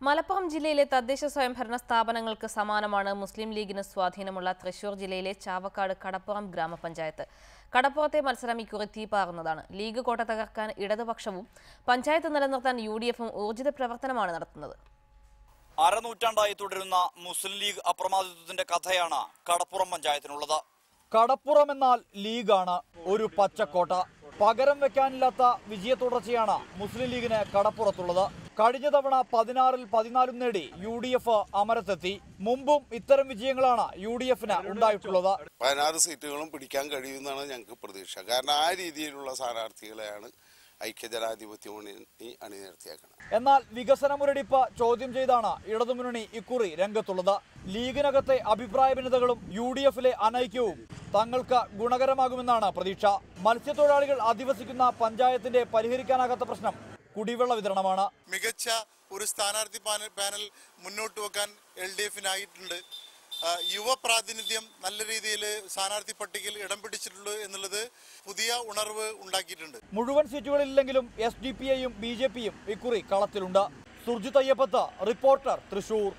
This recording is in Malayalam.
മലപ്പുറം ജില്ലയിലെ തദ്ദേശ സ്വയംഭരണ സ്ഥാപനങ്ങൾക്ക് സമാനമാണ് മുസ്ലിം ലീഗിന് സ്വാധീനമുള്ള തൃശൂർ ജില്ലയിലെ ചാവക്കാട് കടപ്പുറം ഗ്രാമപഞ്ചായത്ത്. കടപ്പുറത്തെ മത്സരം ഇക്കുറി തീപാറുന്നതാണ്. ലീഗ് കോട്ട തകർക്കാൻ ഇടതുപക്ഷവും പഞ്ചായത്ത് നിലനിർത്താൻ UDFും ഊർജിത പ്രവർത്തനമാണ് നടത്തുന്നത്. അരനൂറ്റാണ്ടായി തുടരുന്ന മുസ്ലിം ലീഗ് അപ്രമാദിത്വത്തിന്റെ കഥയാണ് കടപ്പുറം പഞ്ചായത്തിനുള്ളത്. കടപ്പുറം എന്നാൽ ലീഗാണ്, ഒരു പച്ചക്കോട്ട. പകരം വെക്കാനില്ലാത്ത വിജയ തുടർച്ചയാണ് മുസ്ലിം ലീഗിന് കടപ്പുറത്തുള്ളത്. കഴിഞ്ഞ തവണ 16-ൽ 14 നേടി UDF അമരത്തെത്തി. മുമ്പും ഇത്തരം വിജയങ്ങളാണ് UDFന് ഉണ്ടായിട്ടുള്ളത്. 16 സീറ്റുകളും പിടിക്കാൻ കഴിയുമെന്നാണ് ഞങ്ങൾക്ക് പ്രതീക്ഷ. കാരണം ആ രീതിയിലുള്ള സ്ഥാനാർത്ഥികളെയാണ് ഐക്യജനാധിപത്യ മുന്നണി അണിനിരത്തിയേക്കുന്നത്. എന്നാൽ വികസന മുരടിപ്പ് ചോദ്യം ചെയ്താണ് ഇടതുമുന്നണി ഇക്കുറി രംഗത്തുള്ളത്. ലീഗിനകത്തെ അഭിപ്രായ ഭിന്നതകളും UDFിലെ അനൈക്യവും തങ്ങൾക്ക് ഗുണകരമാകുമെന്നാണ് പ്രതീക്ഷ. മത്സ്യത്തൊഴിലാളികൾ അധിവസിക്കുന്ന പഞ്ചായത്തിന്റെ പരിഹരിക്കാനാകാത്ത പ്രശ്നം കുടിവെള്ള വിതരണമാണ്. മികച്ച ഒരു സ്ഥാനാർത്ഥി പാനൽ മുന്നോട്ട് വെക്കാൻ LDFനായിട്ടുണ്ട്. യുവ പ്രാതിനിധ്യം നല്ല രീതിയിൽ സ്ഥാനാർത്ഥി പട്ടികയിൽ ഇടം പിടിച്ചിട്ടുള്ളൂ എന്നുള്ളത് പുതിയ ഉണർവ് ഉണ്ടാക്കിയിട്ടുണ്ട്. മുഴുവൻ സീറ്റുകളില്ലെങ്കിലും SDPIയും BJPയും ഇക്കുറി കളത്തിലുണ്ട്. സുർജിത് അയ്യപ്പത്ത്, റിപ്പോർട്ടർ, തൃശൂർ.